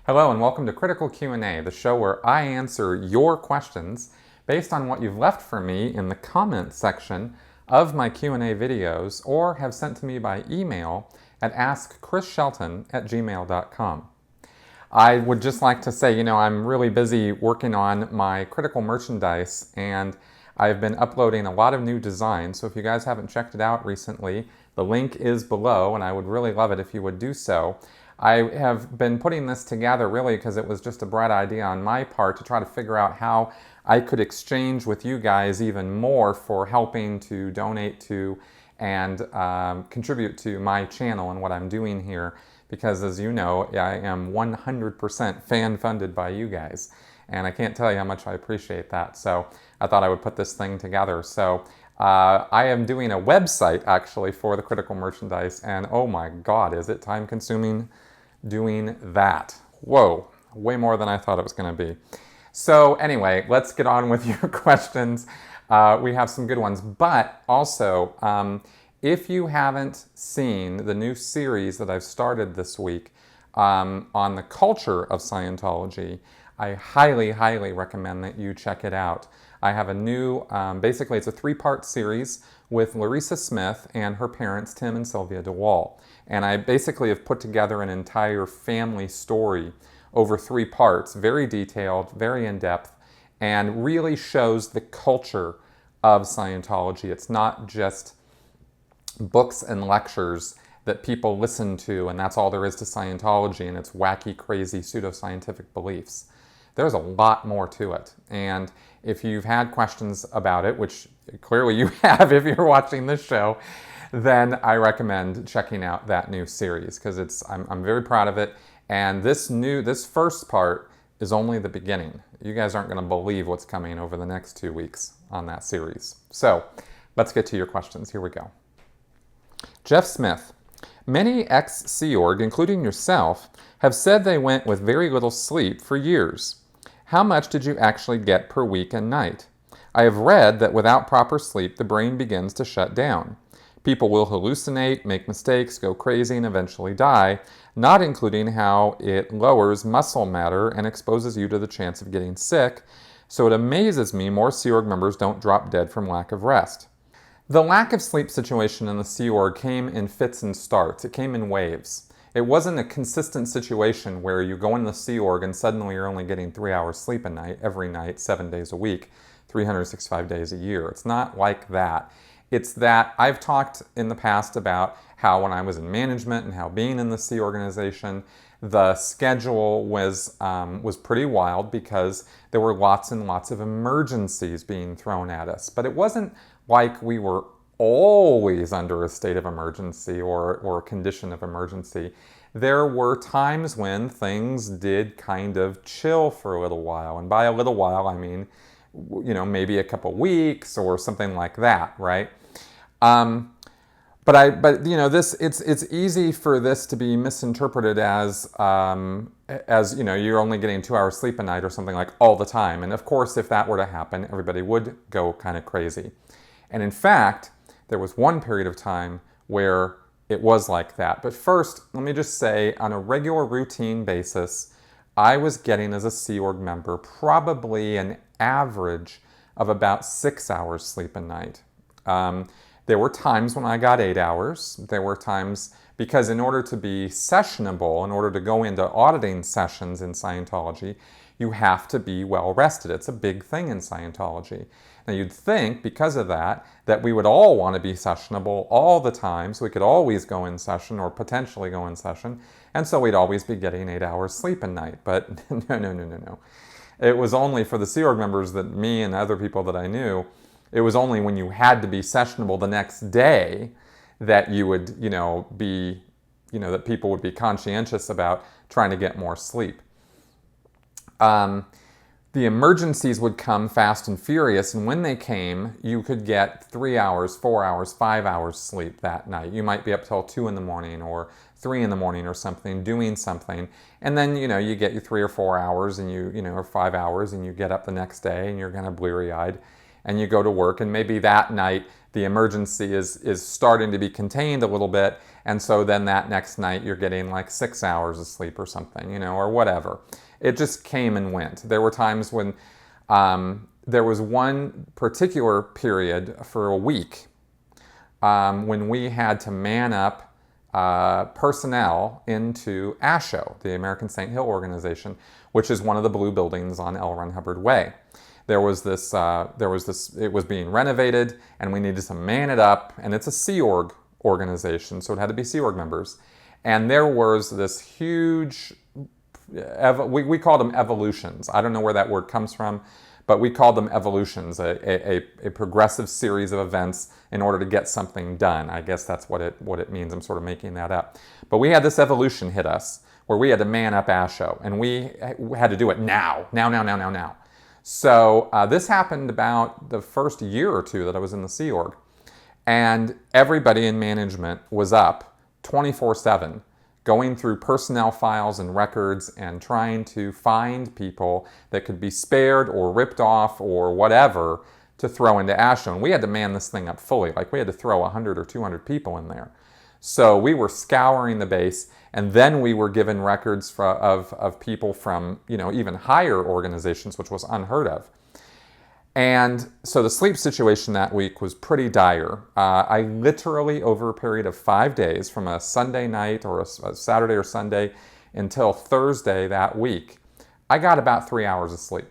Hello and welcome to Critical Q&A, the show where I answer your questions based on what you've left for me in the comment section of my Q&A videos or have sent to me by email at askchrisshelton@gmail.com. I would just like to say, I'm really busy working on my critical merchandise and I've been uploading a lot of new designs, so if you guys haven't checked it out recently, the link is below and I would really love it if you would do so. I have been putting this together really because it was just a bright idea on my part to try to figure out how I could exchange with you guys even more for helping to donate to and contribute to my channel and what I'm doing here, because as you know, I am 100% fan-funded by you guys and I can't tell you how much I appreciate that. So I thought I would put this thing together. So I am doing a website actually for the critical merchandise, and oh my god, is it time consuming doing that. Whoa, way more than I thought it was going to be. So anyway, let's get on with your questions. We have some good ones, but also if you haven't seen the new series that I've started this week on the culture of Scientology, I highly, highly recommend that you check it out. I have a new, basically it's a 3-part series with Larissa Smith and her parents, Tim and Sylvia DeWall. And I basically have put together an entire family story over 3 parts, very detailed, very in-depth, and really shows the culture of Scientology. It's not just books and lectures that people listen to and that's all there is to Scientology and its wacky, crazy, pseudoscientific beliefs. There's a lot more to it. And if you've had questions about it, which clearly you have if you're watching this show, then I recommend checking out that new series because I'm very proud of it. And this first part is only the beginning. You guys aren't going to believe what's coming over the next 2 weeks on that series. So let's get to your questions. Here we go. Jeff Smith. Many ex-Sea Org, including yourself, have said they went with very little sleep for years. How much did you actually get per week and night? I have read that without proper sleep, the brain begins to shut down. People will hallucinate, make mistakes, go crazy, and eventually die, not including how it lowers muscle matter and exposes you to the chance of getting sick, so it amazes me more Sea Org members don't drop dead from lack of rest. The lack of sleep situation in the Sea Org came in fits and starts. It came in waves. It wasn't a consistent situation where you go in the Sea Org and suddenly you're only getting 3 hours sleep a night, every night, 7 days a week, 365 days a year. It's not like that. It's that I've talked in the past about how when I was in management and how being in the Sea organization, the schedule was pretty wild because there were lots and lots of emergencies being thrown at us. But it wasn't like we were always under a state of emergency or a condition of emergency. There were times when things did kind of chill for a little while. And by a little while, I mean, maybe a couple weeks or something like that, right? It's easy for this to be misinterpreted as you're only getting 2 hours sleep a night or something like all the time. And of course, if that were to happen, everybody would go kind of crazy. And in fact, there was one period of time where it was like that. But first, let me just say, on a regular routine basis, I was getting as a Sea Org member probably an average of about 6 hours sleep a night. There were times when I got 8 hours. There were times, because in order to be sessionable, in order to go into auditing sessions in Scientology, you have to be well rested. It's a big thing in Scientology. Now you'd think, because of that, that we would all want to be sessionable all the time, so we could always go in session or potentially go in session, and so we'd always be getting 8 hours sleep a night. But no. It was only for the Sea Org members that me and other people that I knew, it was only when you had to be sessionable the next day that you would, that people would be conscientious about trying to get more sleep. The emergencies would come fast and furious, and when they came, you could get 3 hours, 4 hours, 5 hours sleep that night. You might be up till 2 in the morning or 3 in the morning or something, doing something, and then, you get your 3 or 4 hours and or 5 hours, and you get up the next day and you're kind of bleary-eyed. and you go to work, and maybe that night the emergency is starting to be contained a little bit, and so then that next night you're getting like 6 hours of sleep or something, you know, or whatever. It just came and went. There were times when there was one particular period for a week when we had to man up personnel into ASHO, the American St. Hill Organization, which is one of the blue buildings on L. Ron Hubbard Way. It was being renovated, and we needed to man it up, and it's a Sea Org organization, so it had to be Sea Org members. And there was this huge, we called them evolutions. I don't know where that word comes from, but we called them evolutions, a progressive series of events in order to get something done. I guess that's what it means. I'm sort of making that up. But we had this evolution hit us where we had to man up ASHO, and we had to do it now. So this happened about the first year or two that I was in the Sea Org, and everybody in management was up 24/7, going through personnel files and records and trying to find people that could be spared or ripped off or whatever to throw into ASHO. And we had to man this thing up fully. Like, we had to throw 100 or 200 people in there. So we were scouring the base, and then we were given records of people from, you know, even higher organizations, which was unheard of. And so the sleep situation that week was pretty dire. I literally, over a period of 5 days, from a Sunday night or a Saturday or Sunday until Thursday that week, I got about 3 hours of sleep.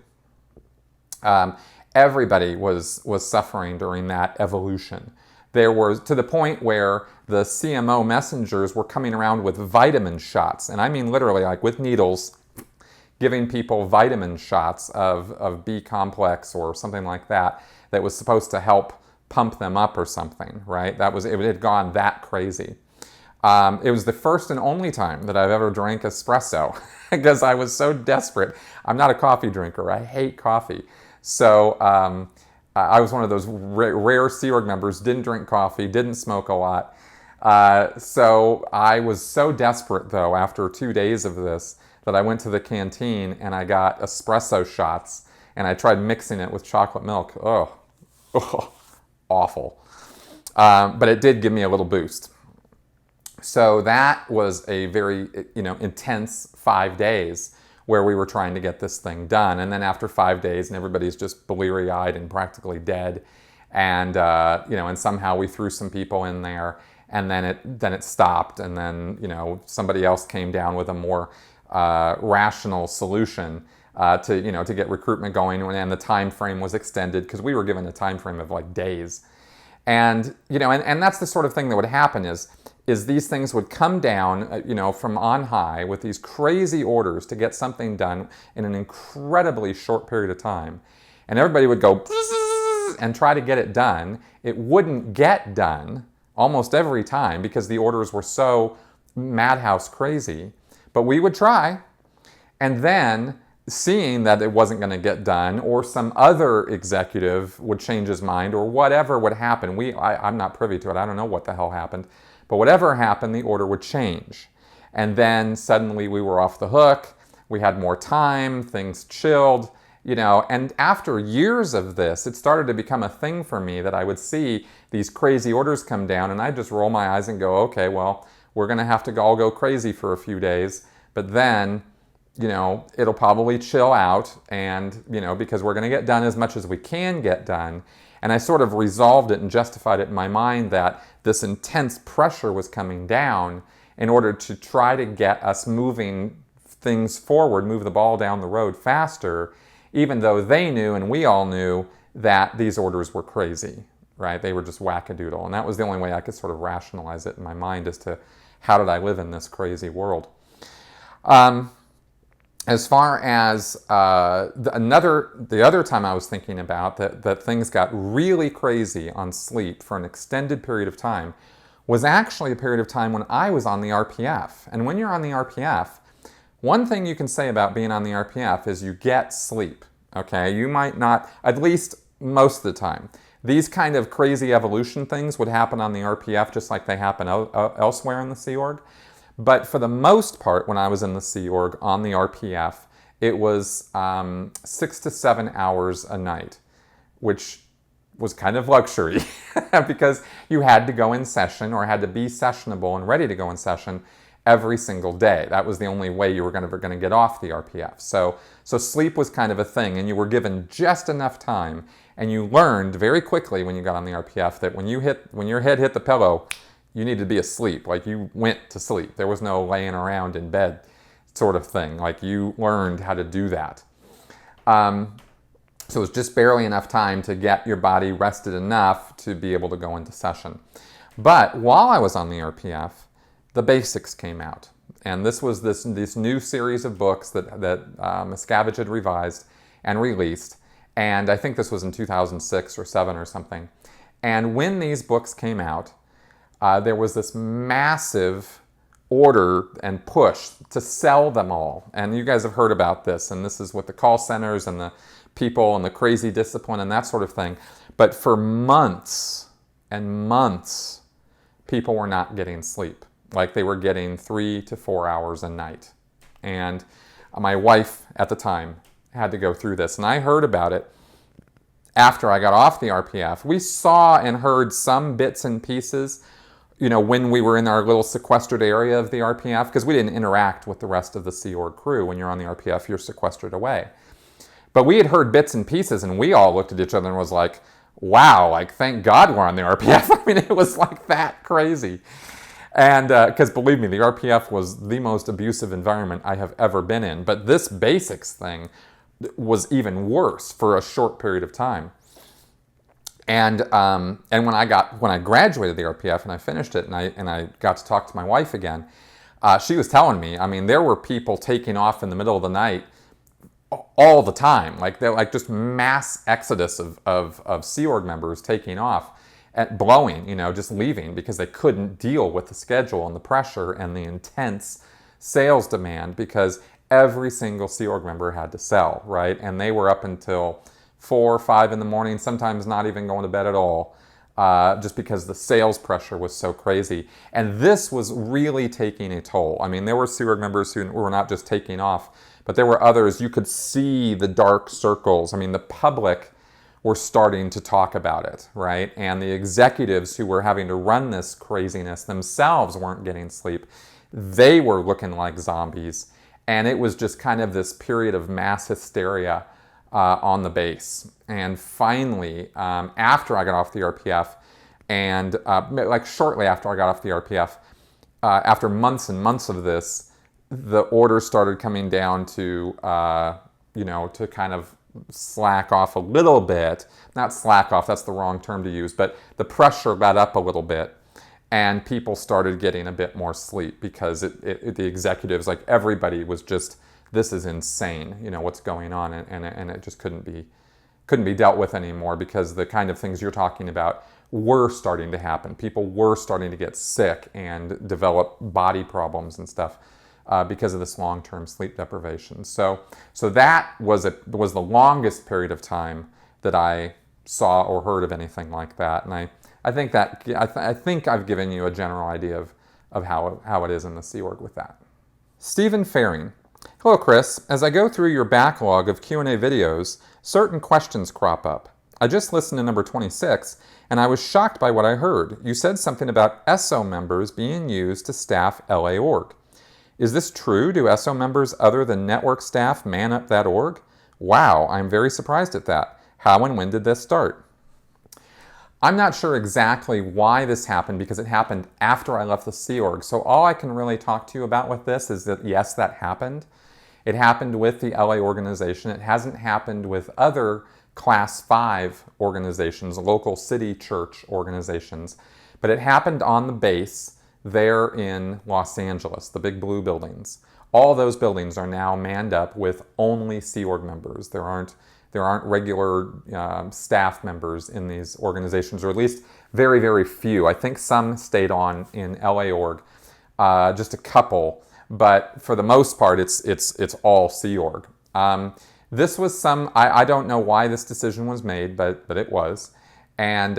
Everybody was suffering during that evolution. There was, to the point where the CMO messengers were coming around with vitamin shots, and I mean literally, like with needles, giving people vitamin shots of B complex or something like that was supposed to help pump them up or something, right? It had gone that crazy. It was the first and only time that I've ever drank espresso because I was so desperate. I'm not a coffee drinker. I hate coffee. So I was one of those rare Sea Org members, didn't drink coffee, didn't smoke a lot. So I was so desperate, though, after 2 days of this, that I went to the canteen and I got espresso shots, and I tried mixing it with chocolate milk. Oh, awful. But it did give me a little boost. So that was a very, intense 5 days where we were trying to get this thing done. And then after 5 days, and everybody's just bleary-eyed and practically dead, and and somehow we threw some people in there, and then it stopped, and then somebody else came down with a more rational solution to get recruitment going, and the time frame was extended because we were given a time frame of like days, and that's the sort of thing that would happen is these things would come down from on high with these crazy orders to get something done in an incredibly short period of time, and everybody would go and try to get it done. It wouldn't get done almost every time because the orders were so madhouse crazy. But we would try, and then seeing that it wasn't going to get done, or some other executive would change his mind, or whatever would happen. I'm not privy to it. I don't know what the hell happened. But whatever happened, the order would change. And then suddenly we were off the hook. We had more time. Things chilled. And after years of this, it started to become a thing for me that I would see these crazy orders come down, and I'd just roll my eyes and go, okay, well, we're going to have to all go crazy for a few days, but then, it'll probably chill out, and, because we're going to get done as much as we can get done. And I sort of resolved it and justified it in my mind that this intense pressure was coming down in order to try to get us moving things forward, move the ball down the road faster, even though they knew, and we all knew, that these orders were crazy, right? They were just wackadoodle. And that was the only way I could sort of rationalize it in my mind as to how did I live in this crazy world. As far as the other time I was thinking about that things got really crazy on sleep for an extended period of time was actually a period of time when I was on the RPF. And when you're on the RPF, one thing you can say about being on the RPF is you get sleep, okay? You might not, at least most of the time. These kind of crazy evolution things would happen on the RPF just like they happen elsewhere in the Sea Org. But for the most part, when I was in the Sea Org on the RPF, it was 6 to 7 hours a night, which was kind of luxury because you had to go in session or had to be sessionable and ready to go in session every single day. That was the only way you were going to get off the RPF. So sleep was kind of a thing, and you were given just enough time, and you learned very quickly when you got on the RPF that when your head hit the pillow, you needed to be asleep. Like, you went to sleep. There was no laying around in bed sort of thing. Like, you learned how to do that. So it was just barely enough time to get your body rested enough to be able to go into session. But while I was on the RPF, the basics came out. And this was this new series of books that Miscavige had revised and released. And I think this was in 2006 or 7 or something. And when these books came out, there was this massive order and push to sell them all. And you guys have heard about this. And this is with the call centers and the people and the crazy discipline and that sort of thing. But for months and months, people were not getting sleep. Like, they were getting 3 to 4 hours a night. And my wife at the time had to go through this. And I heard about it after I got off the RPF. We saw and heard some bits and pieces, when we were in our little sequestered area of the RPF, because we didn't interact with the rest of the Sea Org crew. When you're on the RPF, you're sequestered away. But we had heard bits and pieces, and we all looked at each other and was like, wow, like, thank God we're on the RPF. I mean, it was like that crazy. And because believe me, the RPF was the most abusive environment I have ever been in. But this basics thing was even worse for a short period of time. And when I graduated the RPF and I finished it and I got to talk to my wife again, she was telling me, I mean, there were people taking off in the middle of the night all the time. Like, they're like just mass exodus of Sea Org members taking off at blowing, just leaving because they couldn't deal with the schedule and the pressure and the intense sales demand, because every single Sea Org member had to sell, right? And they were up until 4 or 5 in the morning, sometimes not even going to bed at all, just because the sales pressure was so crazy. And this was really taking a toll. I mean, there were Sea Org members who were not just taking off, but there were others, you could see the dark circles. I mean, the public were starting to talk about it, right? And the executives who were having to run this craziness themselves weren't getting sleep. They were looking like zombies. And it was just kind of this period of mass hysteria on the base. And finally, after I got off the RPF, and like shortly after I got off the RPF, after months and months of this, the orders started coming down to, to kind of slack off a little bit. Not slack off, that's the wrong term to use, but the pressure let up a little bit. And people started getting a bit more sleep because the executives, like everybody was just, this is insane, what's going on, and it just couldn't be dealt with anymore, because the kind of things you're talking about were starting to happen. People were starting to get sick and develop body problems and stuff because of this long-term sleep deprivation. So that was the longest period of time that I saw or heard of anything like that, and I think I've given you a general idea of how it is in the Sea Org with that. Stephen Faring. Hello, Chris. As I go through your backlog of Q&A videos, certain questions crop up. I just listened to number 26, and I was shocked by what I heard. You said something about ESO members being used to staff LA org. Is this true? Do ESO members other than network staff man up that org? Wow, I'm very surprised at that. How and when did this start? I'm not sure exactly why this happened, because it happened after I left the Sea Org. So all I can really talk to you about with this is that yes, that happened. It happened with the LA organization. It hasn't happened with other Class 5 organizations, local city church organizations. But it happened on the base there in Los Angeles, the big blue buildings. All those buildings are now manned up with only Sea Org members. There aren't regular staff members in these organizations, or at least very, very few. I think some stayed on in LA org, just a couple, but for the most part, it's all Sea Org. This was I don't know why this decision was made, but it was, and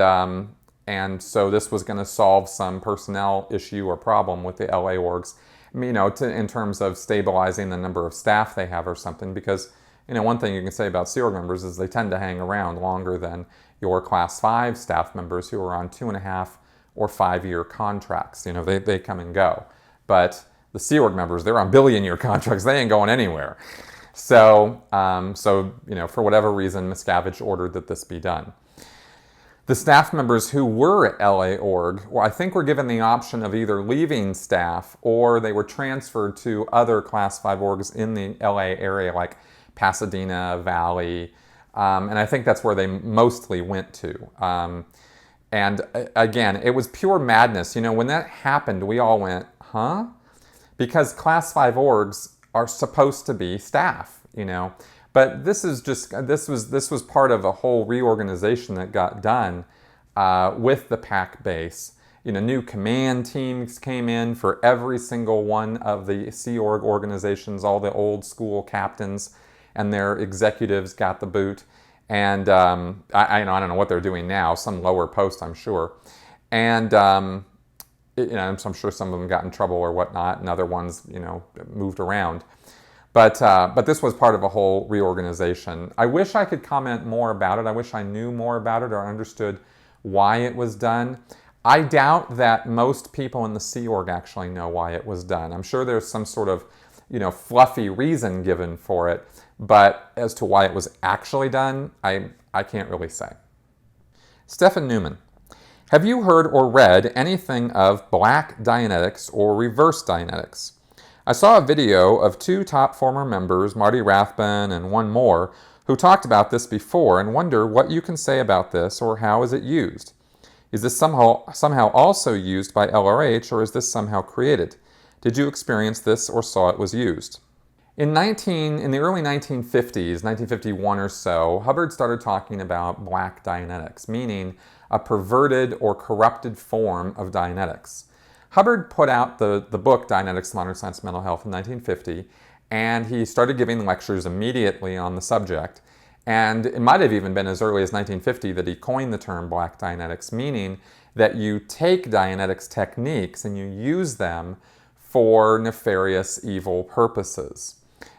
so this was going to solve some personnel issue or problem with the LA orgs, in terms of stabilizing the number of staff they have or something, because one thing you can say about Sea Org members is they tend to hang around longer than your Class 5 staff members who are on 2.5 or 5-year contracts. They come and go. But the Sea Org members, they're on billion-year contracts. They ain't going anywhere. So for whatever reason, Miscavige ordered that this be done. The staff members who were at LA Org, well, I think were given the option of either leaving staff or they were transferred to other Class 5 orgs in the LA area, like Pasadena Valley, and I think that's where they mostly went to. And again, it was pure madness. When that happened, we all went, huh? Because Class 5 orgs are supposed to be staff, But this was part of a whole reorganization that got done with the PAC base. New command teams came in for every single one of the Sea Org organizations. All the old school captains and their executives got the boot. And I don't know what they're doing now. Some lower post, I'm sure. And I'm sure some of them got in trouble or whatnot, and other ones, moved around. But this was part of a whole reorganization. I wish I could comment more about it. I wish I knew more about it or understood why it was done. I doubt that most people in the Sea Org actually know why it was done. I'm sure there's some sort of, fluffy reason given for it, but as to why it was actually done, I can't really say. Stephen Newman. Have you heard or read anything of Black Dianetics or Reverse Dianetics? I saw a video of 2 top former members, Marty Rathbun and one more, who talked about this before and wonder what you can say about this or how is it used. Is this somehow also used by LRH or is this somehow created? Did you experience this or saw it was used? In the early 1950s, 1951 or so, Hubbard started talking about Black Dianetics, meaning a perverted or corrupted form of Dianetics. Hubbard put out the book Dianetics, Modern Science, Mental Health in 1950, and he started giving lectures immediately on the subject. And it might have even been as early as 1950 that he coined the term Black Dianetics, meaning that you take Dianetics techniques and you use them for nefarious, evil purposes.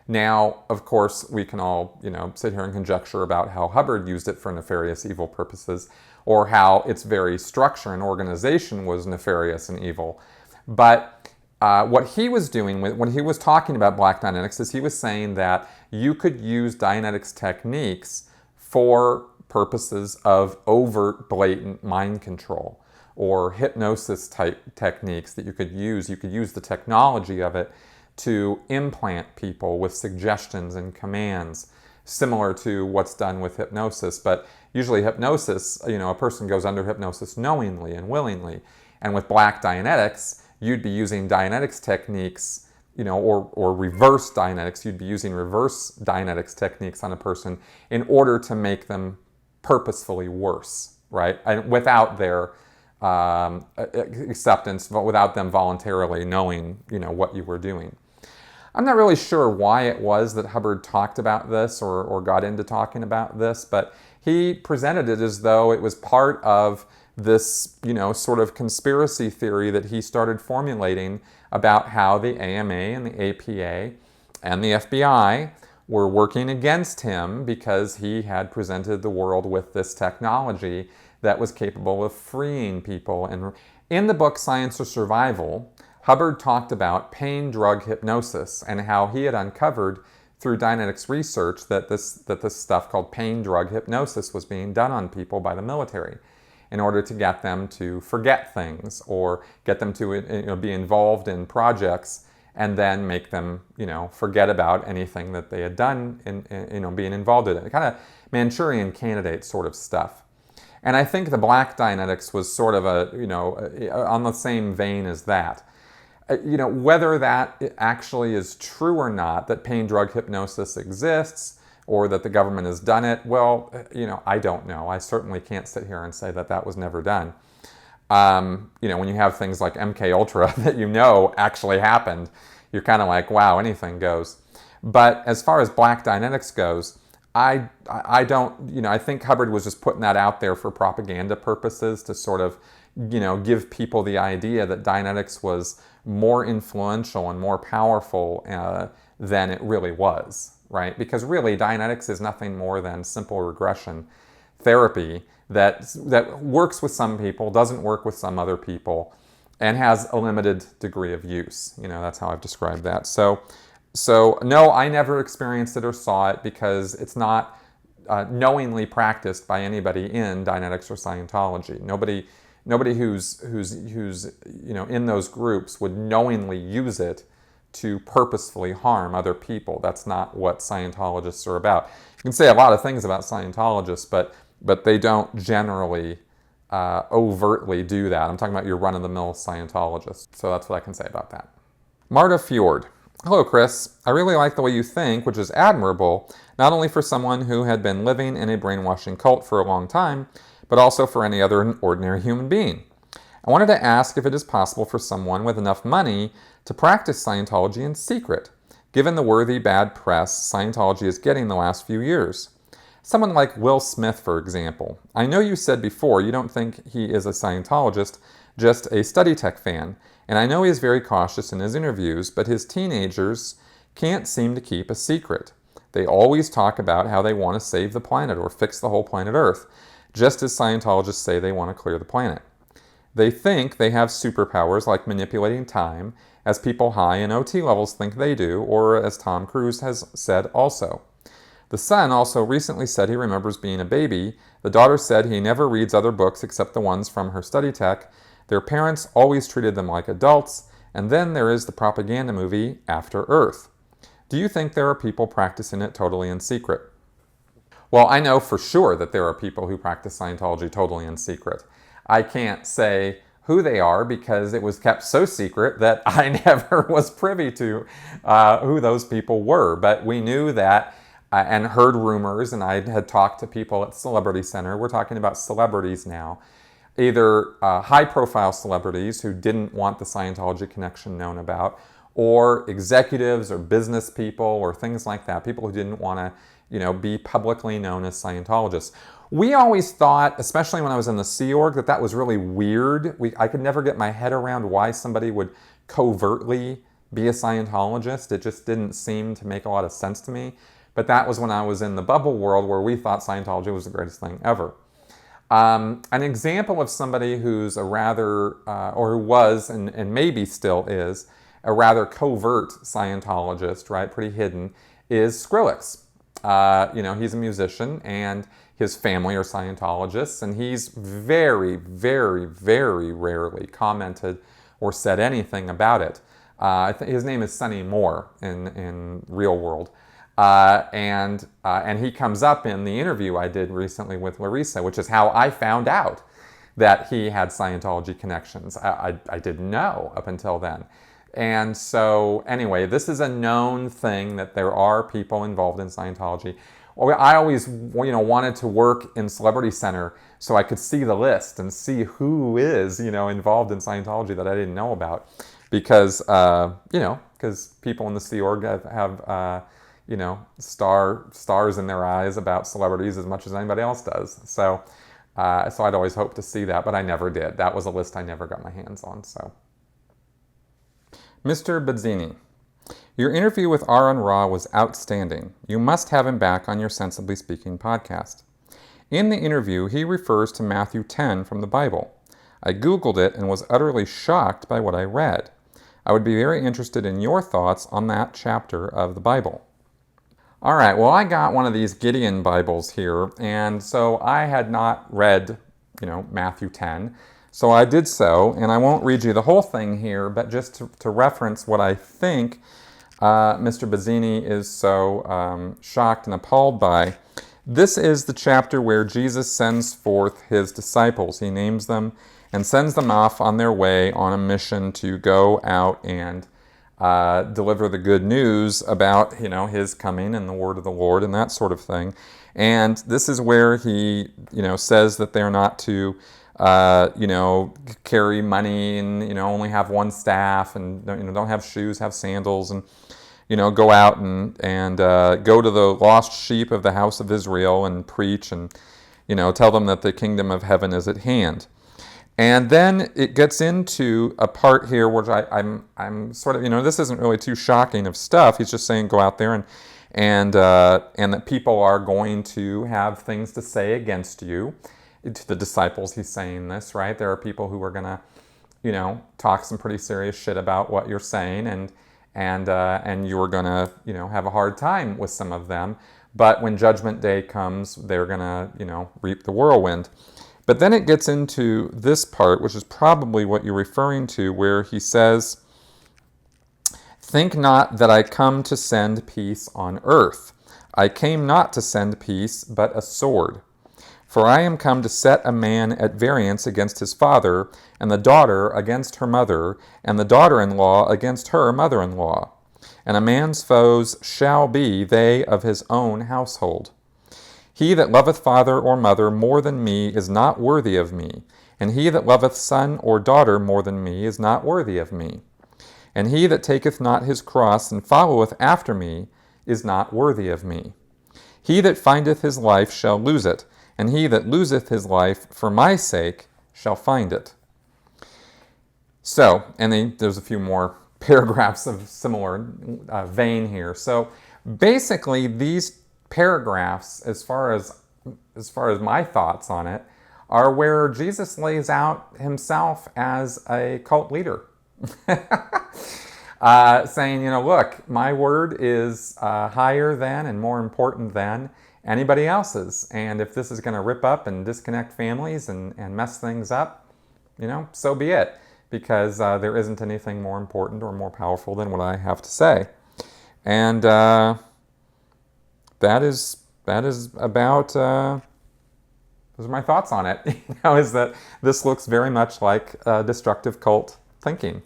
Now, of course, we can all, sit here and conjecture about how Hubbard used it for nefarious, evil purposes, or how its very structure and organization was nefarious and evil. But what he was doing when he was talking about Black Dianetics is he was saying that you could use Dianetics techniques for purposes of overt, blatant mind control or hypnosis type techniques that you could use. You could use the technology of it to implant people with suggestions and commands similar to what's done with hypnosis. But usually hypnosis, a person goes under hypnosis knowingly and willingly. And with Black Dianetics, you'd be using Dianetics techniques, or reverse Dianetics. You'd be using reverse Dianetics techniques on a person in order to make them purposefully worse, right? And without their acceptance, but without them voluntarily knowing, what you were doing. I'm not really sure why it was that Hubbard talked about this or got into talking about this, but he presented it as though it was part of this, sort of conspiracy theory that he started formulating about how the AMA and the APA and the FBI were working against him because he had presented the world with this technology that was capable of freeing people. And in the book Science or Survival, Hubbard talked about pain drug hypnosis and how he had uncovered through Dianetics research that this stuff called pain drug hypnosis was being done on people by the military in order to get them to forget things or get them to be involved in projects and then make them forget about anything that they had done in being involved in it. Kind of Manchurian Candidate sort of stuff. And I think the Black Dianetics was sort of on the same vein as that. Whether that actually is true or not, that pain drug hypnosis exists or that the government has done it, well, I don't know. I certainly can't sit here and say that that was never done. When you have things like MK Ultra that actually happened, you're kind of like, wow, anything goes. But as far as Black Dianetics goes, I don't, I think Hubbard was just putting that out there for propaganda purposes to sort of, give people the idea that Dianetics was more influential and more powerful than it really was. right? Because really, Dianetics is nothing more than simple regression therapy that works with some people, doesn't work with some other people, and has a limited degree of use. That's how I've described that. So no, I never experienced it or saw it because it's not knowingly practiced by anybody in Dianetics or Scientology. Nobody who's in those groups would knowingly use it to purposefully harm other people. That's not what Scientologists are about. You can say a lot of things about Scientologists, but they don't generally overtly do that. I'm talking about your run-of-the-mill Scientologists. So that's what I can say about that. Marta Fjord. Hello, Chris. I really like the way you think, which is admirable, not only for someone who had been living in a brainwashing cult for a long time, but also for any other ordinary human being. I wanted to ask if it is possible for someone with enough money to practice Scientology in secret, given the worthy bad press Scientology is getting the last few years. Someone like Will Smith, for example. I know you said before you don't think he is a Scientologist, just a study tech fan, and I know he is very cautious in his interviews, but his teenagers can't seem to keep a secret. They always talk about how they want to save the planet or fix the whole planet Earth, just as Scientologists say they want to clear the planet. They think they have superpowers like manipulating time, as people high in OT levels think they do, or as Tom Cruise has said also. The son also recently said he remembers being a baby. The daughter said he never reads other books except the ones from her study tech. Their parents always treated them like adults. And then there is the propaganda movie After Earth. Do you think there are people practicing it totally in secret? Well, I know for sure that there are people who practice Scientology totally in secret. I can't say who they are because it was kept so secret that I never was privy to who those people were. But we knew that and heard rumors, and I had talked to people at Celebrity Center. We're talking about celebrities now, either high-profile celebrities who didn't want the Scientology connection known about, or executives or business people or things like that, people who didn't want to be publicly known as Scientologists. We always thought, especially when I was in the Sea Org, that was really weird. I could never get my head around why somebody would covertly be a Scientologist. It just didn't seem to make a lot of sense to me. But that was when I was in the bubble world where we thought Scientology was the greatest thing ever. An example of somebody who's a rather, or who was and maybe still is, a rather covert Scientologist, right, pretty hidden, is Skrillex. He's a musician and his family are Scientologists, and he's very, very, very rarely commented or said anything about it. His name is Sonny Moore in real world. And he comes up in the interview I did recently with Larissa, which is how I found out that he had Scientology connections. I didn't know up until then. And so anyway, this is a known thing that there are people involved in Scientology. I always wanted to work in Celebrity Center so I could see the list and see who is involved in Scientology that I didn't know about, because people in the Sea Org have stars in their eyes about celebrities as much as anybody else does. So I'd always hoped to see that, but I never did. That was a list I never got my hands on. So, Mr. Bazzini, your interview with Aaron Ra was outstanding. You must have him back on your Sensibly Speaking podcast. In the interview, he refers to Matthew 10 from the Bible. I Googled it and was utterly shocked by what I read. I would be very interested in your thoughts on that chapter of the Bible. All right, well, I got one of these Gideon Bibles here, and so I had not read, Matthew 10. So I did so, and I won't read you the whole thing here, but just to reference what I think Mr. Bazzini is so shocked and appalled by. This is the chapter where Jesus sends forth his disciples. He names them and sends them off on their way on a mission to go out and deliver the good news about, his coming and the word of the Lord and that sort of thing. And this is where he, says that they're not to, carry money and, only have one staff and, don't have shoes, have sandals, and, go out and go to the lost sheep of the house of Israel and preach and, tell them that the kingdom of heaven is at hand. And then it gets into a part here which I'm sort of, this isn't really too shocking of stuff. He's just saying go out there and that people are going to have things to say against you. To the disciples, he's saying this, right? There are people who are going to, talk some pretty serious shit about what you're saying, and you're going to, have a hard time with some of them. But when Judgment Day comes, they're going to, reap the whirlwind. But then it gets into this part, which is probably what you're referring to, where he says, "Think not that I come to send peace on earth. I came not to send peace, but a sword. For I am come to set a man at variance against his father, and the daughter against her mother, and the daughter-in-law against her mother-in-law. And a man's foes shall be they of his own household. He that loveth father or mother more than me is not worthy of me, and he that loveth son or daughter more than me is not worthy of me. And he that taketh not his cross and followeth after me is not worthy of me. He that findeth his life shall lose it, and he that loseth his life for my sake shall find it." So, and then there's a few more paragraphs of similar vein here. So basically these paragraphs, as far as my thoughts on it, are where Jesus lays out himself as a cult leader. Saying, look, my word is higher than and more important than anybody else's. And if this is going to rip up and disconnect families and mess things up, so be it. Because there isn't anything more important or more powerful than what I have to say. And that is about, those are my thoughts on it. Is that this looks very much like destructive cult thinking.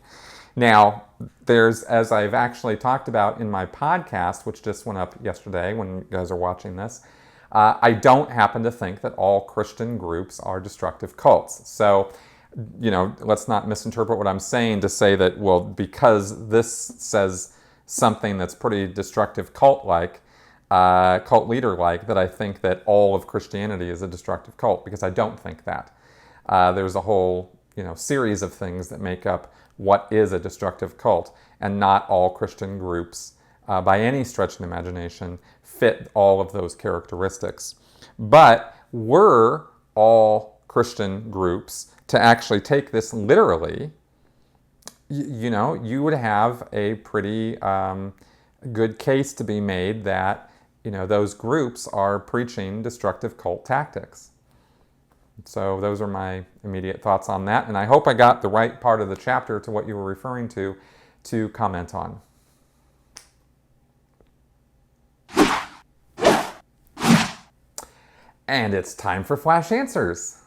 Now, there's, as I've actually talked about in my podcast, which just went up yesterday when you guys are watching this, I don't happen to think that all Christian groups are destructive cults. So, let's not misinterpret what I'm saying to say that, well, because this says something that's pretty destructive cult-like, cult leader-like, that I think that all of Christianity is a destructive cult, because I don't think that. There's a whole, series of things that make up what is a destructive cult, and not all Christian groups, by any stretch of the imagination, fit all of those characteristics. But were all Christian groups to actually take this literally, you would have a pretty good case to be made that, those groups are preaching destructive cult tactics. So those are my immediate thoughts on that, and I hope I got the right part of the chapter to what you were referring to comment on. And it's time for Flash Answers.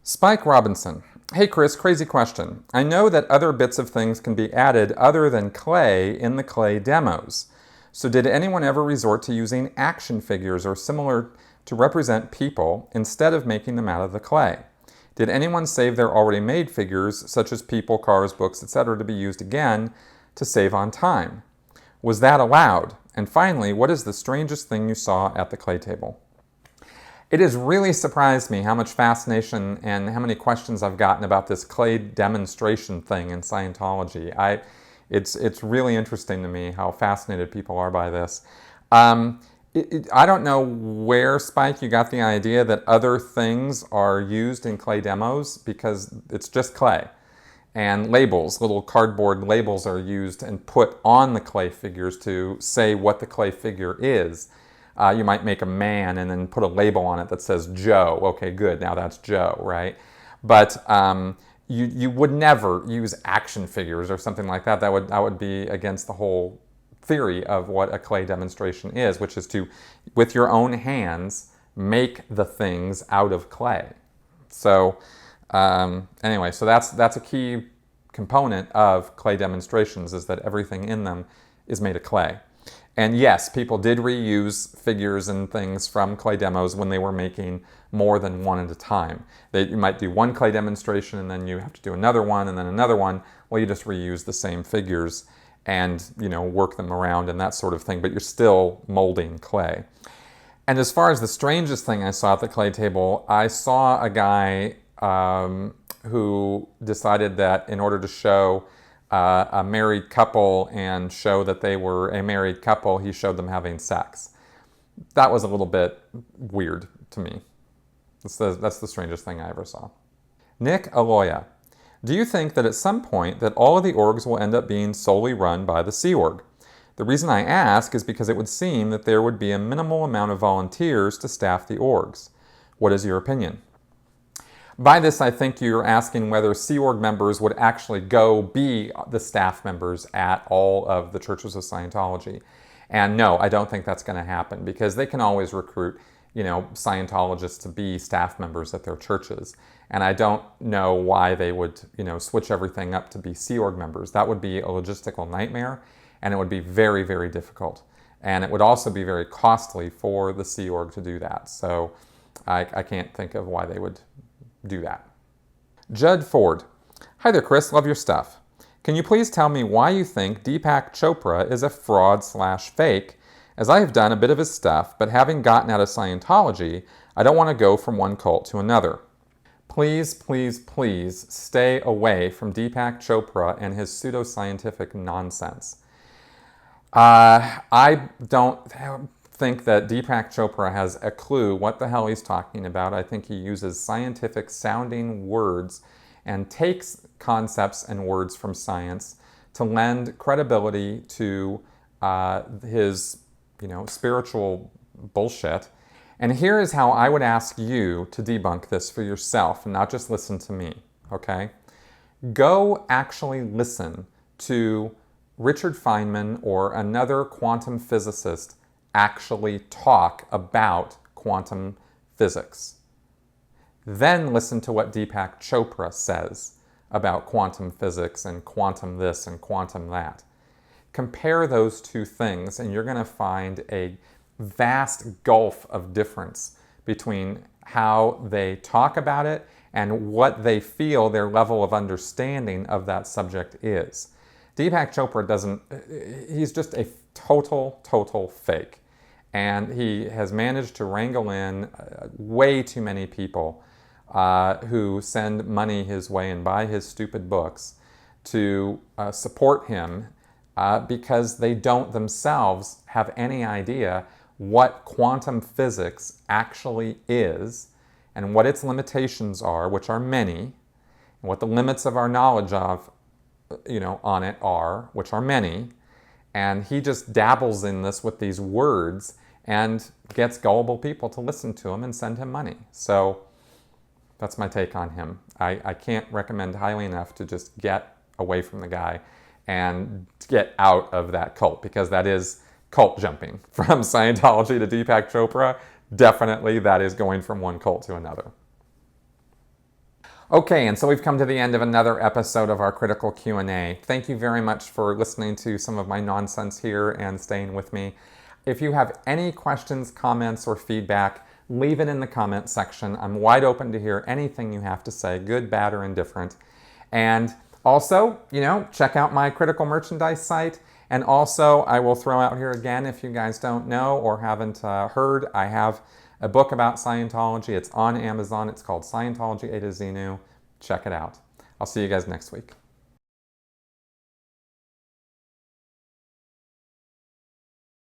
Spike Robinson. Hey Chris, crazy question. I know that other bits of things can be added other than clay in the clay demos. So did anyone ever resort to using action figures or similar to represent people instead of making them out of the clay? Did anyone save their already made figures, such as people, cars, books, etc., to be used again to save on time? Was that allowed? And finally, what is the strangest thing you saw at the clay table? It has really surprised me how much fascination and how many questions I've gotten about this clay demonstration thing in Scientology. It's really interesting to me how fascinated people are by this. I don't know where, Spike, you got the idea that other things are used in clay demos, because it's just clay. And labels, little cardboard labels, are used and put on the clay figures to say what the clay figure is. You might make a man and then put a label on it that says Joe. Okay, good, now that's Joe, right? But you would never use action figures or something like that. That would be against the whole theory of what a clay demonstration is, which is to, with your own hands, make the things out of clay. So anyway, so that's a key component of clay demonstrations, is that everything in them is made of clay. And yes, people did reuse figures and things from clay demos when they were making more than one at a time. You might do one clay demonstration and then you have to do another one and then another one. Well, you just reuse the same figures and, work them around and that sort of thing, but you're still molding clay. And as far as the strangest thing I saw at the clay table, I saw a guy who decided that in order to show a married couple and show that they were a married couple, he showed them having sex. That was a little bit weird to me. That's the strangest thing I ever saw. Nick Aloya. Do you think that at some point that all of the orgs will end up being solely run by the Sea Org? The reason I ask is because it would seem that there would be a minimal amount of volunteers to staff the orgs. What is your opinion? By this, I think you're asking whether Sea Org members would actually go be the staff members at all of the churches of Scientology. And no, I don't think that's going to happen because they can always recruit, Scientologists to be staff members at their churches. And I don't know why they would, switch everything up to be Sea Org members. That would be a logistical nightmare, and it would be very, very difficult. And it would also be very costly for the Sea Org to do that. So I can't think of why they would do that. Judd Ford. Hi there, Chris. Love your stuff. Can you please tell me why you think Deepak Chopra is a fraud/fake, as I have done a bit of his stuff, but having gotten out of Scientology, I don't want to go from one cult to another. Please, please, please stay away from Deepak Chopra and his pseudoscientific nonsense. I don't think that Deepak Chopra has a clue what the hell he's talking about. I think he uses scientific sounding words and takes concepts and words from science to lend credibility to his, spiritual bullshit. And here is how I would ask you to debunk this for yourself and not just listen to me, okay? Go actually listen to Richard Feynman or another quantum physicist actually talk about quantum physics. Then listen to what Deepak Chopra says about quantum physics and quantum this and quantum that. Compare those two things and you're going to find a vast gulf of difference between how they talk about it and what they feel their level of understanding of that subject is. Deepak Chopra he's just a total fake. And he has managed to wrangle in way too many people who send money his way and buy his stupid books to support him because they don't themselves have any idea what quantum physics actually is and what its limitations are, which are many, and what the limits of our knowledge of, on it are, which are many. And he just dabbles in this with these words and gets gullible people to listen to him and send him money. So that's my take on him. I can't recommend highly enough to just get away from the guy and get out of that cult, because that is cult jumping from Scientology to Deepak Chopra. Definitely that is going from one cult to another. Okay, and so we've come to the end of another episode of our Critical Q&A. Thank you very much for listening to some of my nonsense here and staying with me. If you have any questions, comments, or feedback, leave it in the comment section. I'm wide open to hear anything you have to say, good, bad, or indifferent. And also, check out my critical merchandise site. And also, I will throw out here again, if you guys don't know or haven't heard, I have a book about Scientology. It's on Amazon. It's called Scientology A to Xenu. Check it out. I'll see you guys next week.